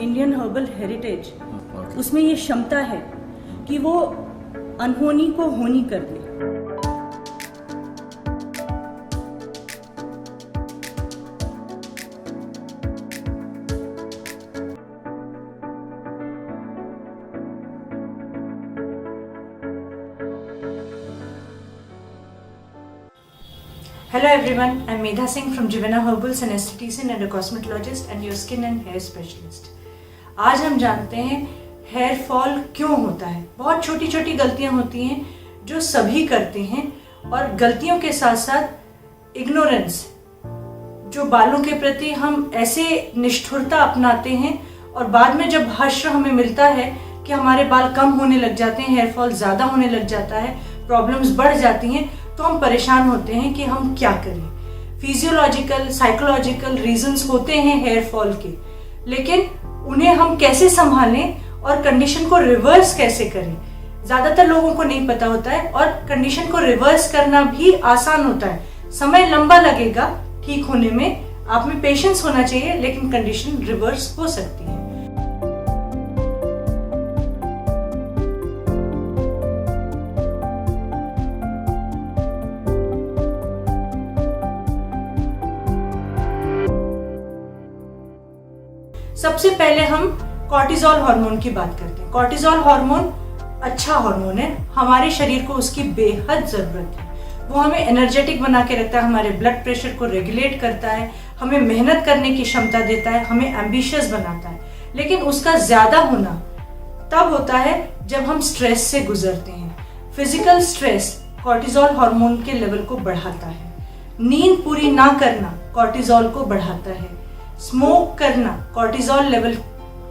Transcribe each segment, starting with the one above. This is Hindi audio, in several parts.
इंडियन हर्बल हेरिटेज, उसमें ये क्षमता है कि वो अनहोनी को होनी कर दे। Hello everyone, I'm Medha Singh from Jivana Herbals, an esthetician and a cosmetologist and your skin and hair specialist. आज हम जानते हैं हेयर फॉल क्यों होता है। बहुत छोटी छोटी गलतियां होती हैं जो सभी करते हैं और गलतियों के साथ साथ इग्नोरेंस, जो बालों के प्रति हम ऐसे निष्ठुरता अपनाते हैं और बाद में जब हश्र हमें मिलता है कि हमारे बाल कम होने लग जाते हैं, हेयर फॉल ज़्यादा होने लग जाता है, प्रॉब्लम्स बढ़ जाती हैं, तो हम परेशान होते हैं कि हम क्या करें। फिजियोलॉजिकल, साइकोलॉजिकल रीजंस होते हैं हेयर फॉल के, लेकिन उन्हें हम कैसे संभालें और कंडीशन को रिवर्स कैसे करें, ज़्यादातर लोगों को नहीं पता होता है। और कंडीशन को रिवर्स करना भी आसान होता है, समय लंबा लगेगा ठीक होने में, आप में पेशेंस होना चाहिए, लेकिन कंडीशन रिवर्स हो सकती है। सबसे पहले हम कॉर्टिसोल हार्मोन की बात करते हैं। कॉर्टिसोल हार्मोन अच्छा हार्मोन है, हमारे शरीर को उसकी बेहद जरूरत है। वो हमें एनर्जेटिक बना के रखता है, हमारे ब्लड प्रेशर को रेगुलेट करता है, हमें मेहनत करने की क्षमता देता है, हमें एम्बिशियस बनाता है। लेकिन उसका ज्यादा होना तब होता है जब हम स्ट्रेस से गुजरते हैं। फिजिकल स्ट्रेस कॉर्टिसोल हार्मोन के लेवल को बढ़ाता है। नींद पूरी ना करना कॉर्टिसोल को बढ़ाता है। स्मोक करना कॉर्टिसोल लेवल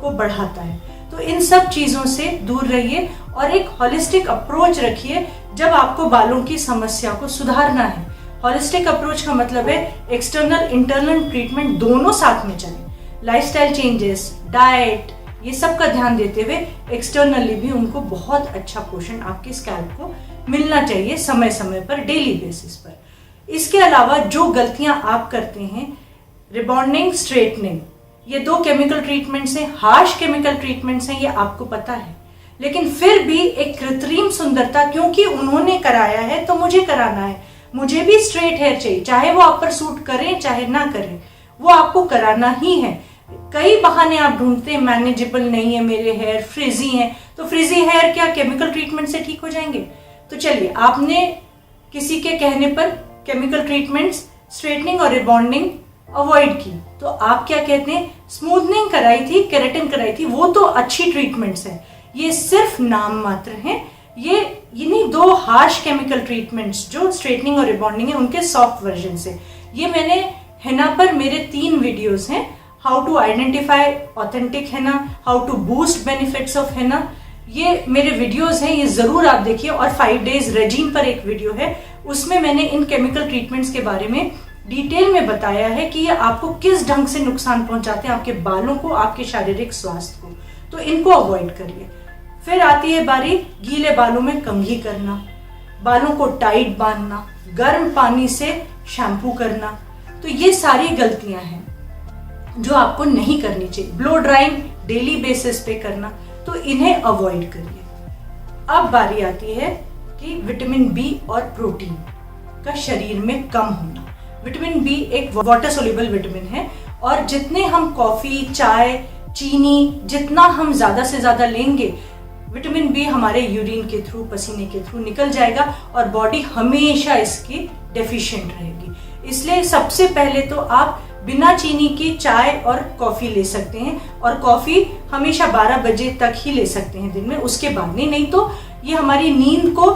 को बढ़ाता है। तो इन सब चीजों से दूर रहिए और एक हॉलिस्टिक अप्रोच रखिए जब आपको बालों की समस्या को सुधारना है। हॉलिस्टिक अप्रोच का मतलब है एक्सटर्नल इंटरनल ट्रीटमेंट दोनों साथ में चले। लाइफस्टाइल चेंजेस, डाइट, ये सब का ध्यान देते हुए एक्सटर्नली भी उनको बहुत अच्छा पोषण आपके स्कैल्प को मिलना चाहिए समय समय पर, डेली बेसिस पर। इसके अलावा जो गलतियां आप करते हैं, रिबॉन्डिंग, स्ट्रेटनिंग, ये दो केमिकल ट्रीटमेंट्स हैं, हार्श केमिकल ट्रीटमेंट्स हैं, ये आपको पता है। लेकिन फिर भी एक कृत्रिम सुंदरता, क्योंकि उन्होंने कराया है तो मुझे कराना है, मुझे भी स्ट्रेट हेयर चाहिए, चाहे वो आप पर सूट करें चाहे ना करें, वो आपको कराना ही है। कई बहाने आप ढूंढते हैं, मैनेजेबल नहीं है मेरे हेयर, फ्रिजी हैं, तो फ्रिजी हेयर क्या केमिकल ट्रीटमेंट से ठीक हो जाएंगे? तो चलिए, आपने किसी के कहने पर केमिकल ट्रीटमेंट्स, स्ट्रेटनिंग और रिबॉन्डिंग अवॉइड की, तो आप क्या कहते हैं, स्मूथनिंग कराई थी, केराटिन कराई थी, वो तो अच्छी ट्रीटमेंट्स हैं, ये सिर्फ नाम मात्र हैं। ये इन्हीं दो हार्श केमिकल ट्रीटमेंट्स जो स्ट्रेटनिंग और रिबॉन्डिंग है, उनके सॉफ्ट वर्जन से। ये मैंने हेना पर मेरे 3 वीडियोस हैं, how to identify authentic henna, how to boost benefits of henna, ये मेरे वीडियोस हैं, ये जरूर आप देखिए। और 5 डेज रेजिम पर एक वीडियो है, उसमें मैंने इन केमिकल ट्रीटमेंट्स के बारे में डिटेल में बताया है कि ये आपको किस ढंग से नुकसान पहुंचाते हैं, आपके बालों को, आपके शारीरिक स्वास्थ्य को। तो इनको अवॉइड करिए। फिर आती है बारी गीले बालों में कंघी करना, बालों को टाइट बांधना, गर्म पानी से शैम्पू करना। तो ये सारी गलतियां हैं जो आपको नहीं करनी चाहिए। ब्लो ड्राइंग डेली बेसिस पे करना, तो इन्हें अवॉइड करिए। अब बारी आती है कि विटामिन बी और प्रोटीन का शरीर में कम होना। विटामिन बी एक वाटर सोल्यूबल विटामिन है, और जितने हम कॉफी, चाय, चीनी, जितना हम ज्यादा से ज्यादा लेंगे, विटामिन बी हमारे यूरिन के थ्रू, पसीने के थ्रू निकल जाएगा और बॉडी हमेशा इसकी डेफिशिएंट रहेगी। इसलिए सबसे पहले तो आप बिना चीनी की चाय और कॉफी ले सकते हैं, और कॉफी हमेशा 12 बजे तक ही ले सकते हैं दिन में, उसके बाद नहीं तो ये हमारी नींद को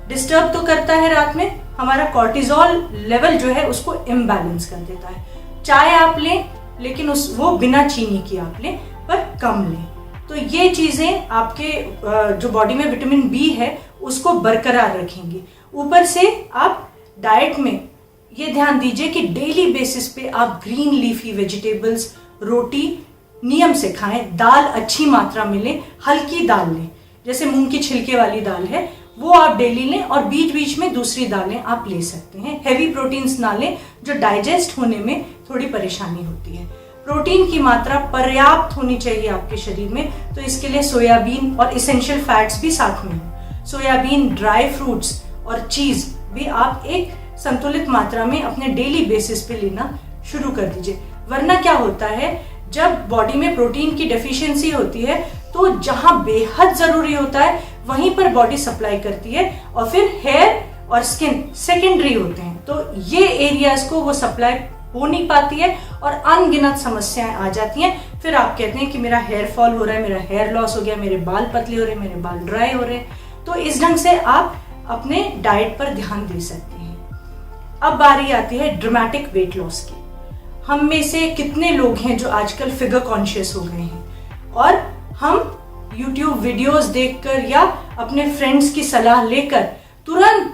डिस्टर्ब तो करता है, रात में हमारा कॉर्टिसोल लेवल जो है उसको इम्बैलेंस कर देता है। चाय आप लें, लेकिन वो बिना चीनी की आप लें, पर कम लें। तो ये चीजें आपके जो बॉडी में विटामिन बी है उसको बरकरार रखेंगी। ऊपर से आप डाइट में ये ध्यान दीजिए कि डेली बेसिस पे आप ग्रीन लीफी वेजिटेबल्स, रोटी नियम से खाएं, दाल अच्छी मात्रा में लें, हल्की दाल लें, जैसे मूंग की छिलके वाली दाल है वो आप डेली लें, और बीच बीच में दूसरी दालें आप ले सकते हैं। हैवी प्रोटीन्स ना लें जो डाइजेस्ट होने में थोड़ी परेशानी होती है। प्रोटीन की मात्रा पर्याप्त होनी चाहिए आपके शरीर में, तो इसके लिए सोयाबीन और इसेंशियल फैट्स भी साथ में हो। सोयाबीन, ड्राई फ्रूट्स और चीज भी आप एक संतुलित मात्रा में अपने डेली बेसिस पे लेना शुरू कर दीजिए। वरना क्या होता है, जब बॉडी में प्रोटीन की डेफिशिएंसी होती है तो जहां बेहद जरूरी होता है वहीं पर बॉडी सप्लाई करती है, और फिर हेयर और स्किन सेकेंडरी होते हैं, तो ये एरियाज को वो सप्लाई हो नहीं पाती है और अनगिनत समस्याएं आ जाती हैं। फिर आप कहते हैं कि मेरा हेयर फॉल हो रहा है, मेरा हेयर लॉस हो गया, मेरे बाल पतले हो रहे हैं, मेरे बाल ड्राई हो रहे हैं। तो इस ढंग से आप अपने डाइट पर ध्यान दे सकते हैं। अब बारी आती है ड्रामेटिक वेट लॉस की। हम में से कितने लोग हैं जो आजकल फिगर कॉन्शियस हो गए हैं और हम YouTube वीडियोस देखकर या अपने फ्रेंड्स की सलाह लेकर तुरंत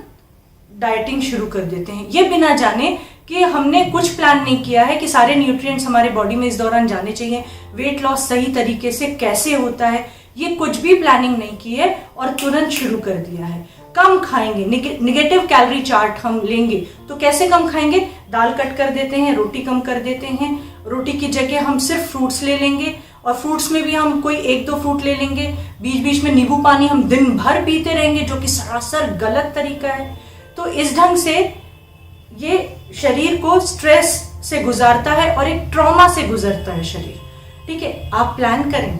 डाइटिंग शुरू कर देते हैं, ये बिना जाने कि हमने कुछ प्लान नहीं किया है कि सारे न्यूट्रिएंट्स हमारे बॉडी में इस दौरान जाने चाहिए, वेट लॉस सही तरीके से कैसे होता है, ये कुछ भी प्लानिंग नहीं की है और तुरंत शुरू कर दिया है। कम खाएंगे, निगेटिव कैलोरी चार्ट हम लेंगे तो कैसे कम खाएंगे, दाल कट कर देते हैं, रोटी कम कर देते हैं, रोटी की जगह हम सिर्फ फ्रूट्स ले लेंगे और फ्रूट्स में भी हम कोई 1-2 फ्रूट ले लेंगे, बीच बीच में नींबू पानी हम दिन भर पीते रहेंगे, जो कि सरासर गलत तरीका है। तो इस ढंग से ये शरीर को स्ट्रेस से गुजारता है और एक ट्रॉमा से गुजरता है शरीर। ठीक है, आप प्लान करें,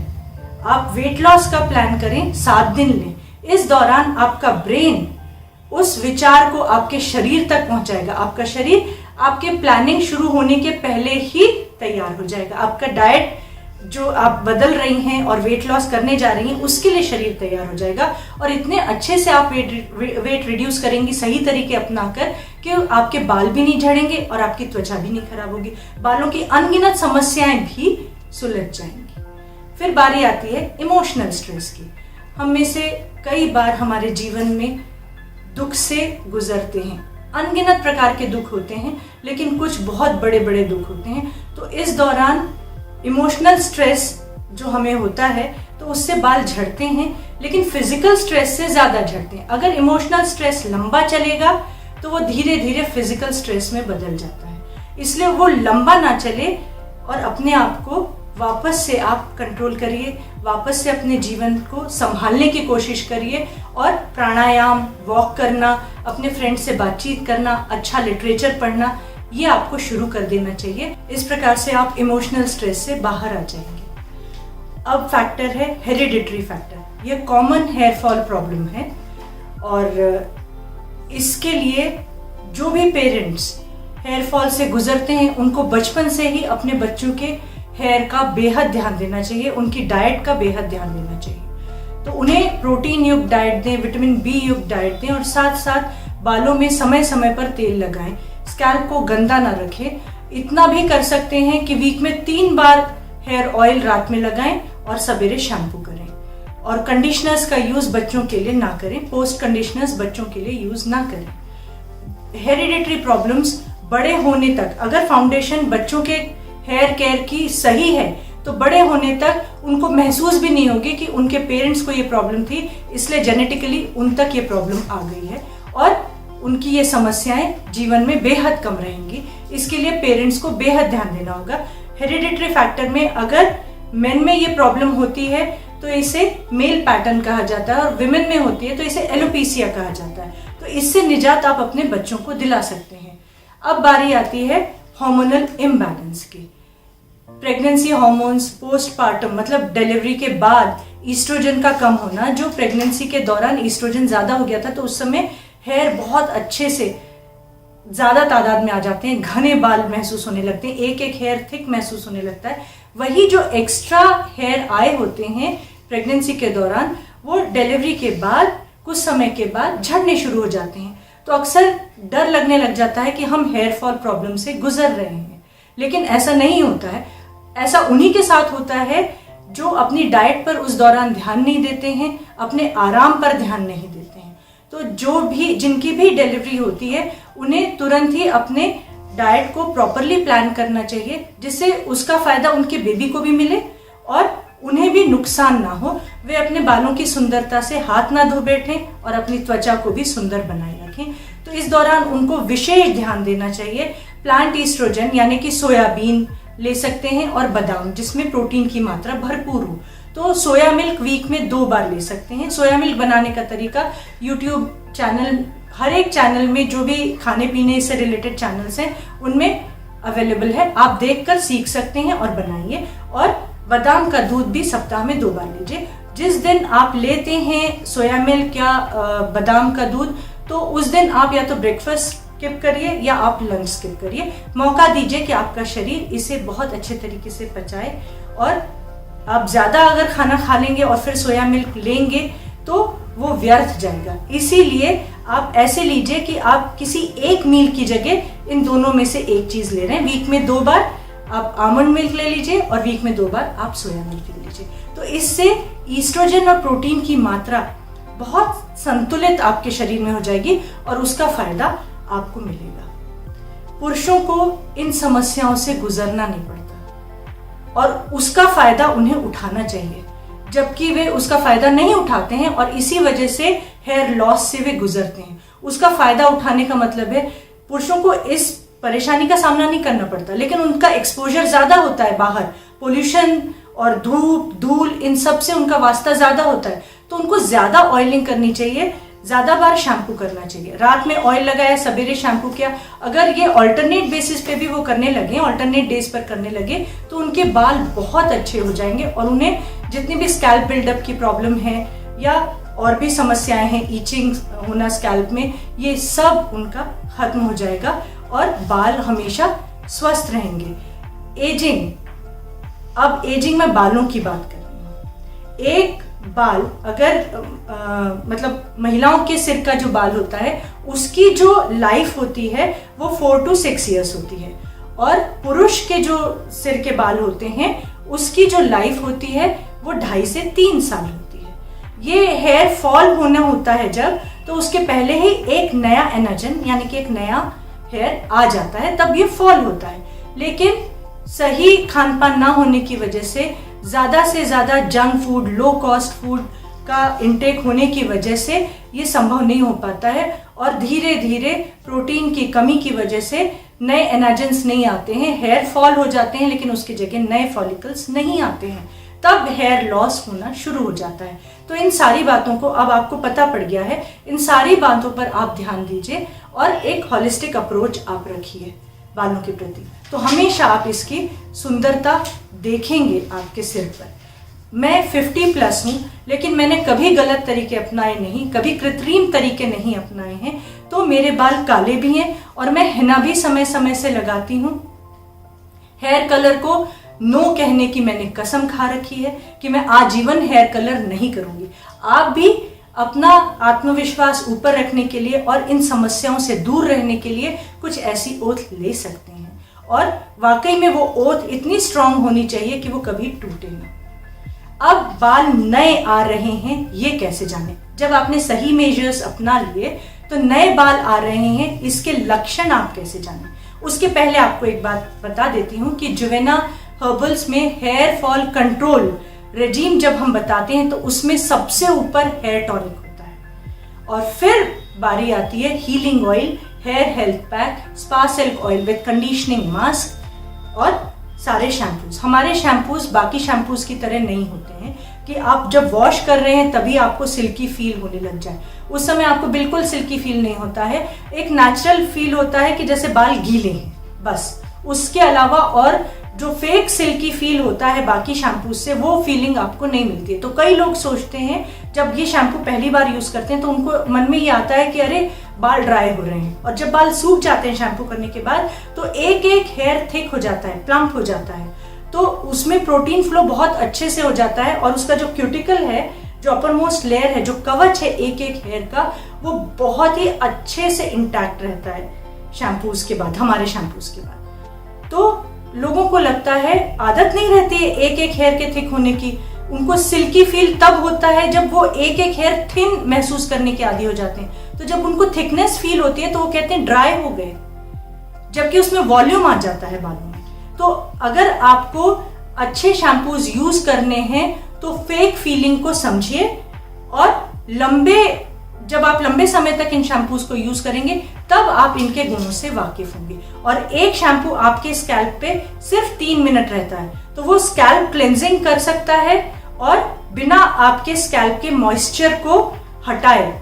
आप वेट लॉस का प्लान करें, 7 दिन लें। इस दौरान आपका ब्रेन उस विचार को आपके शरीर तक पहुंचाएगा, आपका शरीर आपके प्लानिंग शुरू होने के पहले ही तैयार हो जाएगा। आपका डाइट जो आप बदल रही हैं और वेट लॉस करने जा रही हैं उसके लिए शरीर तैयार हो जाएगा और इतने अच्छे से आप वेट रिड्यूस करेंगी सही तरीके अपनाकर कि आपके बाल भी नहीं झड़ेंगे और आपकी त्वचा भी नहीं खराब होगी, बालों की अनगिनत समस्याएं भी सुलझ जाएंगी। फिर बारी आती है इमोशनल स्ट्रेस की। हम में से कई बार हमारे जीवन में दुख से गुजरते हैं, अनगिनत प्रकार के दुख होते हैं, लेकिन कुछ बहुत बड़े बड़े दुख होते हैं। तो इस दौरान इमोशनल स्ट्रेस जो हमें होता है तो उससे बाल झड़ते हैं, लेकिन फिजिकल स्ट्रेस से ज्यादा झड़ते हैं। अगर इमोशनल स्ट्रेस लंबा चलेगा तो वो धीरे धीरे फिजिकल स्ट्रेस में बदल जाता है, इसलिए वो लंबा ना चले और अपने आप को वापस से आप कंट्रोल करिए, वापस से अपने जीवन को संभालने की कोशिश करिए और प्राणायाम, वॉक करना, अपने फ्रेंड से बातचीत करना, अच्छा लिटरेचर पढ़ना, ये आपको शुरू कर देना चाहिए। इस प्रकार से आप इमोशनल स्ट्रेस से बाहर आ जाएंगे। अब फैक्टर है हेरिडिटरी फैक्टर। ये कॉमन हेयर फॉल प्रॉब्लम है और इसके लिए जो भी पेरेंट्स हेयर फॉल से गुजरते हैं उनको बचपन से ही अपने बच्चों के हेयर का बेहद ध्यान देना चाहिए, उनकी डाइट का बेहद ध्यान देना चाहिए। तो उन्हें प्रोटीन युक्त डाइट दें, विटामिन बी युक्त डाइट दें और साथ साथ बालों में समय समय पर तेल लगाएं, स्कैल्प को गंदा ना रखें। इतना भी कर सकते हैं कि वीक में 3 बार हेयर ऑयल रात में लगाएं और सवेरे शैम्पू करें। और कंडीशनर्स का यूज बच्चों के लिए ना करें, पोस्ट कंडीशनर्स बच्चों के लिए यूज ना करें। हेरिडिटरी प्रॉब्लम्स बड़े होने तक, अगर फाउंडेशन बच्चों के हेयर केयर की सही है तो बड़े होने तक उनको महसूस भी नहीं होगी कि उनके पेरेंट्स को ये प्रॉब्लम थी, इसलिए जेनेटिकली उन तक ये प्रॉब्लम आ गई है और उनकी ये समस्याएं जीवन में बेहद कम रहेंगी। इसके लिए पेरेंट्स को बेहद ध्यान देना होगा। हेरिडिटरी फैक्टर में अगर मेन में ये प्रॉब्लम होती है तो इसे मेल पैटर्न कहा जाता है और विमेन में होती है तो इसे एलोपेसिया कहा जाता है। तो इससे निजात आप अपने बच्चों को दिला सकते हैं। अब बारी आती है हार्मोनल इम्बैलेंस की। प्रेगनेंसी हार्मोन्स, पोस्टपार्टम मतलब डिलीवरी के बाद ईस्ट्रोजन का कम होना, जो प्रेगनेंसी के दौरान ईस्ट्रोजन ज्यादा हो गया था तो उस समय हेयर बहुत अच्छे से ज्यादा तादाद में आ जाते हैं, घने बाल महसूस होने लगते हैं, एक एक हेयर थिक महसूस होने लगता है। वही जो एक्स्ट्रा हेयर आए होते हैं प्रेगनेंसी के दौरान, वो डिलीवरी के बाद कुछ समय के बाद झड़ने शुरू हो जाते हैं। तो अक्सर डर लगने लग जाता है कि हम हेयर फॉल प्रॉब्लम से गुजर रहे हैं, लेकिन ऐसा नहीं होता है। ऐसा उन्हीं के साथ होता है जो अपनी डाइट पर उस दौरान ध्यान नहीं देते हैं, अपने आराम पर ध्यान नहीं देते हैं। तो जो भी जिनकी भी डिलीवरी होती है उन्हें तुरंत ही अपने डाइट को प्रॉपरली प्लान करना चाहिए, जिससे उसका फायदा उनके बेबी को भी मिले और उन्हें भी नुकसान ना हो। वे अपने बालों की सुंदरता से हाथ ना धो बैठें और अपनी त्वचा को भी सुंदर बनाए रखें। तो इस दौरान उनको विशेष ध्यान देना चाहिए। प्लांट ईस्ट्रोजन यानी कि सोयाबीन, ले सकते हैं और बादाम जिसमें प्रोटीन की मात्रा भरपूर हो। तो सोया मिल्क वीक में 2 बार ले सकते हैं। सोया मिल्क बनाने का तरीका यूट्यूब चैनल, हर एक चैनल में जो भी खाने पीने से रिलेटेड चैनल्स हैं उनमें अवेलेबल है, आप देखकर सीख सकते हैं और बनाइए। और बादाम का दूध भी सप्ताह में 2 बार लीजिए। जिस दिन आप लेते हैं सोया मिल्क या बादाम का दूध, तो उस दिन आप या तो ब्रेकफास्ट स्किप करिए या आप लंच स्किप करिए। मौका दीजिए कि आपका शरीर इसे बहुत अच्छे तरीके से पचाए। और आप ज़्यादा अगर खाना खा लेंगे और फिर सोया मिल्क लेंगे तो वो व्यर्थ जाएगा। इसीलिए आप ऐसे लीजिए कि आप किसी एक मील की जगह इन दोनों में से एक चीज़ ले रहे हैं। वीक में 2 बार आप आमंड मिल्क ले लीजिए और वीक में 2 बार आप सोया मिल्क ले लीजिए। तो इससे ईस्ट्रोजन और प्रोटीन की मात्रा बहुत संतुलित आपके शरीर में हो जाएगी और उसका फायदा आपको मिलेगा। पुरुषों को इन समस्याओं से गुजरना नहीं पड़ता और उसका फायदा उन्हें उठाना चाहिए, जबकि वे उसका फायदा नहीं उठाते हैं और इसी वजह से हेयर लॉस से वे गुजरते हैं। उसका फायदा उठाने का मतलब है पुरुषों को इस परेशानी का सामना नहीं करना पड़ता, लेकिन उनका एक्सपोजर ज्यादा होता है बाहर, पोल्यूशन और धूप धूल इन सब से उनका वास्ता ज्यादा होता है। तो उनको ज्यादा ऑयलिंग करनी चाहिए, ज्यादा बार शैम्पू करना चाहिए। रात में ऑयल लगाया, सवेरे शैम्पू किया। अगर ये ऑल्टरनेट बेसिस पे भी वो करने लगे, ऑल्टरनेट डेज पर करने लगे, तो उनके बाल बहुत अच्छे हो जाएंगे और उन्हें जितनी भी स्कैल्प बिल्डअप की प्रॉब्लम है या और भी समस्याएं हैं, ईचिंग होना स्कैल्प में, ये सब उनका खत्म हो जाएगा और बाल हमेशा स्वस्थ रहेंगे। एजिंग, अब एजिंग में बालों की बात कर रही हूँ। एक बाल अगर मतलब महिलाओं के सिर का जो बाल होता है उसकी जो लाइफ होती है वो 4 to 6 years होती है, और पुरुष के जो सिर के बाल होते हैं उसकी जो लाइफ होती है वो 2.5 से 3 साल होती है। ये हेयर फॉल होना होता है जब, तो उसके पहले ही एक नया एनर्जन यानी कि एक नया हेयर आ जाता है, तब ये फॉल होता है। लेकिन सही खान पान ना होने की वजह से ज़्यादा junk food, low cost food का इंटेक होने की वजह से ये संभव नहीं हो पाता है और धीरे धीरे प्रोटीन की कमी की वजह से नए एनर्जेंस नहीं आते हैं, हेयर फॉल हो जाते हैं, लेकिन उसकी जगह नए फॉलिकल्स नहीं आते हैं, तब हेयर लॉस होना शुरू हो जाता है। तो इन सारी बातों को अब आपको पता पड़ गया है, इन सारी बातों पर आप ध्यान दीजिए और एक हॉलिस्टिक अप्रोच आप रखिए बालों के प्रति, तो हमेशा आप इसकी सुंदरता देखेंगे आपके सिर पर। मैं 50+ हूँ, लेकिन मैंने कभी गलत तरीके अपनाए नहीं, कभी कृत्रिम तरीके नहीं अपनाए हैं, तो मेरे बाल काले भी हैं और मैं हिना भी समय समय से लगाती हूँ। हेयर कलर को नो कहने की मैंने कसम खा रखी है कि मैं आजीवन हेयर कलर नहीं करूँगी। आप भी अपना आत्मविश्वास ऊपर रखने के लिए और इन समस्याओं से दूर रहने के लिए कुछ ऐसी ओथ ले सकते हैं, और वाकई में वो ओथ इतनी स्ट्रांग होनी चाहिए कि वो कभी टूटे ना। अब बाल नए आ रहे हैं, ये कैसे जाने? जब आपने सही मेजर्स अपना लिए तो नए बाल आ रहे हैं, इसके लक्षण आप कैसे जाने? उसके पहले आपको एक बात बता देती हूँ कि जुवेना हर्बल्स में हेयर फॉल कंट्रोल रेजीम जब हम बताते हैं तो उसमें सबसे ऊपर हेयर टॉनिक होता है, और फिर बारी आती है healing oil, hair health pack, spa silk oil with conditioning mask और सारे शैम्पूज। हमारे शैम्पूज बाकी शैम्पूज की तरह नहीं होते हैं कि आप जब वॉश कर रहे हैं तभी आपको सिल्की फील होने लग जाए। उस समय आपको बिल्कुल सिल्की फील नहीं होता है, एक नेचुरल फील होता है कि जैसे बाल गीले हैं, बस। उसके अलावा और जो फेक सिल्की फील होता है बाकी शैम्पू से, वो फीलिंग आपको नहीं मिलती है। तो कई लोग सोचते हैं जब ये शैम्पू पहली बार यूज करते हैं तो उनको मन में ये आता है कि अरे बाल ड्राई हो रहे हैं, और जब बाल सूख जाते हैं शैम्पू करने के बाद तो एक एक हेयर थिक हो जाता है, प्लम्प हो जाता है, तो उसमें प्रोटीन फ्लो बहुत अच्छे से हो जाता है और उसका जो क्यूटिकल है, जो अपर मोस्ट लेयर है, जो कवच है एक एक हेयर का, वो बहुत ही अच्छे से इंटैक्ट रहता है शैम्पूज के बाद, हमारे शैम्पूज के बाद। तो लोगों को लगता है, आदत नहीं रहती है एक एक हेयर के थिक होने की, उनको सिल्की फील तब होता है जब वो एक एक हेयर थिन महसूस करने के आदी हो जाते हैं। तो जब उनको थिकनेस फील होती है तो वो कहते हैं ड्राई हो गए, जबकि उसमें वॉल्यूम आ जाता है बालों में। तो अगर आपको अच्छे शैम्पूज यूज करने हैं तो फेक फीलिंग को समझिए और लंबे जब आप लंबे समय तक इन शैम्पूज को यूज करेंगे तब आप इनके गुणों से वाकिफ होंगे। और एक शैम्पू आपके स्कैल्प पे सिर्फ 3 मिनट रहता है, तो वो स्कैल्प क्लेंजिंग कर सकता है और बिना आपके स्कैल्प के मॉइस्चर को हटाए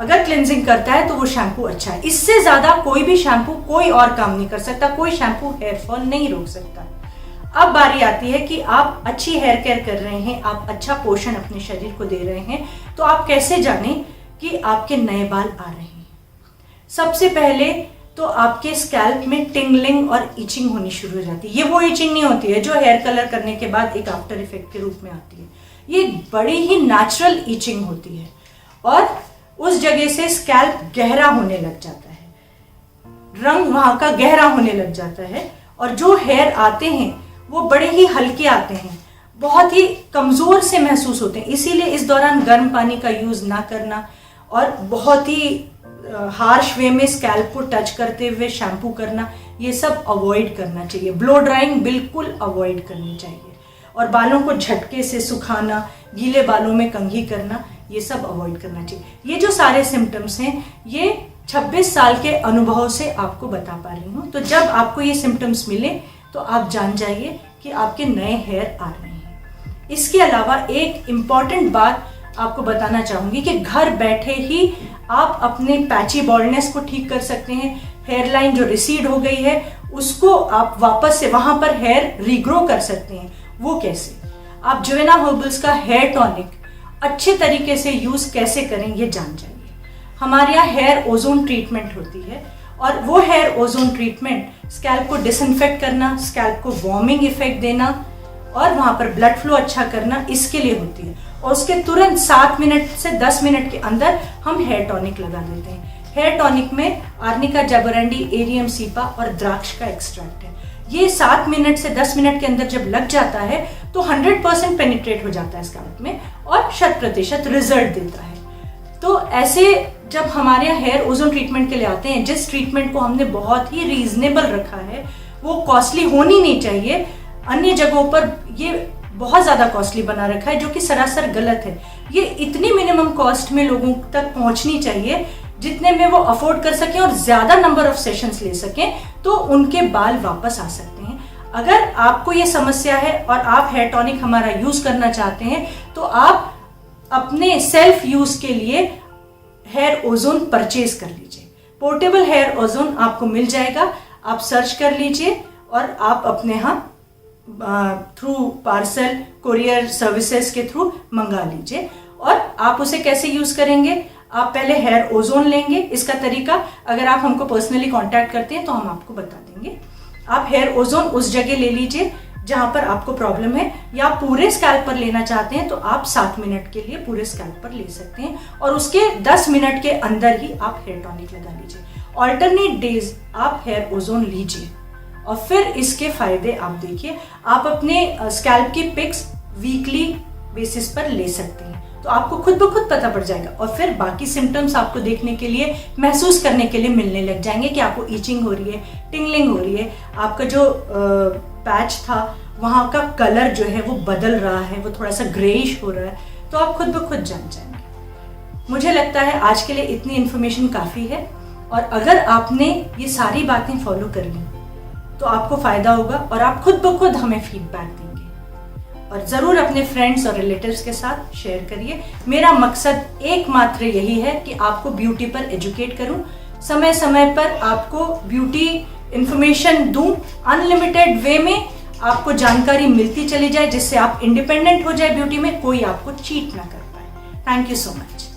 अगर क्लेंजिंग करता है तो वो शैम्पू अच्छा है। इससे ज्यादा कोई भी शैम्पू कोई और काम नहीं कर सकता, कोई शैम्पू हेयर फॉल नहीं रोक सकता। अब बारी आती है कि आप अच्छी हेयर केयर कर रहे हैं, आप अच्छा पोषण अपने शरीर को दे रहे हैं, तो आप कैसे जानें कि आपके नए बाल आ रहे हैं। सबसे पहले तो आपके स्कैल्प में टिंगलिंग और इचिंग होनी शुरू हो जाती है। ये वो इचिंग नहीं होती है जो हेयर कलर करने के बाद एक आफ्टर इफेक्ट के रूप में आती है, ये बड़ी ही नेचुरल इचिंग होती है और उस जगह से स्कैल्प गहरा होने लग जाता है, रंग वहां का गहरा होने लग जाता है और जो हेयर आते हैं वो बड़े ही हल्के आते हैं, बहुत ही कमजोर से महसूस होते हैं। इसीलिए इस दौरान गर्म पानी का यूज ना करना और बहुत ही हार्श वे में स्कैल्प को टच करते हुए शैम्पू करना, ये सब अवॉइड करना चाहिए। ब्लो ड्राइंग बिल्कुल अवॉइड करनी चाहिए और बालों को झटके से सुखाना, गीले बालों में कंघी करना, ये सब अवॉइड करना चाहिए। ये जो सारे सिम्टम्स हैं ये 26 साल के अनुभव से आपको बता पा रही हूँ। तो जब आपको ये सिम्टम्स मिले तो आप जान जाइए कि आपके नए हेयर आ रहे हैं। इसके अलावा एक इम्पॉर्टेंट बात आपको बताना चाहूंगी कि घर बैठे ही आप अपने पैची बॉल्डनेस को ठीक कर सकते हैं। हेयर लाइन जो रिसीड हो गई है उसको आप वापस से वहां पर हेयर रीग्रो कर सकते हैं। वो कैसे? आप जोवेना हर्बल्स का हेयर टॉनिक अच्छे तरीके से यूज कैसे करें ये जान जाइए। हमारे यहाँ हेयर ओजोन ट्रीटमेंट होती है और वो हेयर ओजोन ट्रीटमेंट स्कैल्प को डिसइंफेक्ट करना, स्कैल्प को वार्मिंग इफेक्ट देना और वहां पर ब्लड फ्लो अच्छा करना, इसके लिए होती है। और उसके तुरंत 7 मिनट से 10 मिनट के अंदर हम हेयर टॉनिक लगा देते हैं। हेयर टॉनिक में आर्निका जैबोरेंडी, एरियम सीपा और द्राक्ष का एक्सट्रैक्ट है। ये 7 मिनट से 10 मिनट के अंदर जब लग जाता है तो 100% पेनिट्रेट हो जाता है स्कैल्प में और 100% रिजल्ट देता है। तो ऐसे जब हमारे यहाँ हेयर ओजोन ट्रीटमेंट के लिए आते हैं, जिस ट्रीटमेंट को हमने बहुत ही रीजनेबल रखा है, वो कॉस्टली होनी नहीं चाहिए। अन्य जगहों पर ये बहुत ज्यादा कॉस्टली बना रखा है जो कि सरासर गलत है। ये इतनी मिनिमम कॉस्ट में लोगों तक पहुंचनी चाहिए जितने में वो अफोर्ड कर सकें और ज्यादा नंबर ऑफ सेशंस ले सकें तो उनके बाल वापस आ सकते हैं। अगर आपको ये समस्या है और आप हेयर टॉनिक हमारा यूज करना चाहते हैं तो आप अपने सेल्फ यूज के लिए हेयर ओजोन परचेज कर लीजिए। पोर्टेबल हेयर ओजोन आपको मिल जाएगा, आप सर्च कर लीजिए और आप अपने यहाँ थ्रू पार्सल कोरियर सर्विसेज के थ्रू मंगा लीजिए। और आप उसे कैसे यूज करेंगे? आप पहले हेयर ओजोन लेंगे। इसका तरीका अगर आप हमको पर्सनली कांटेक्ट करते हैं तो हम आपको बता देंगे। आप हेयर ओजोन उस जगह ले लीजिए जहां पर आपको प्रॉब्लम है, या पूरे स्कैल्प पर लेना चाहते हैं तो आप 7 मिनट के लिए पूरे स्कैल्प पर ले सकते हैं और उसके 10 मिनट के अंदर ही आप हेयर टॉनिक लगा लीजिए। ऑल्टरनेट डेज आप हेयर ओजोन लीजिए और फिर इसके फायदे आप देखिए। आप अपने स्कैल्प की पिक्स वीकली बेसिस पर ले सकते हैं तो आपको खुद ब खुद पता पड़ जाएगा और फिर बाकी सिम्टम्स आपको देखने के लिए, महसूस करने के लिए मिलने लग जाएंगे कि आपको ईचिंग हो रही है, टिंगलिंग हो रही है, आपका जो पैच था वहाँ का कलर जो है वो बदल रहा है, वो थोड़ा सा ग्रेइश हो रहा है, तो आप खुद ब खुद जान जाएंगे। मुझे लगता है आज के लिए इतनी इन्फॉर्मेशन काफ़ी है और अगर आपने ये सारी बातें फॉलो कर ली तो आपको फ़ायदा होगा और आप खुद ब खुद हमें फीडबैक देंगे और ज़रूर अपने फ्रेंड्स और रिलेटिव्स के साथ शेयर करिए। मेरा मकसद एकमात्र यही है कि आपको ब्यूटी पर एजुकेट करूं, समय समय पर आपको ब्यूटी इन्फॉर्मेशन दूं, अनलिमिटेड वे में आपको जानकारी मिलती चली जाए जिससे आप इंडिपेंडेंट हो जाए ब्यूटी में, कोई आपको चीट ना कर पाए। Thank you so much.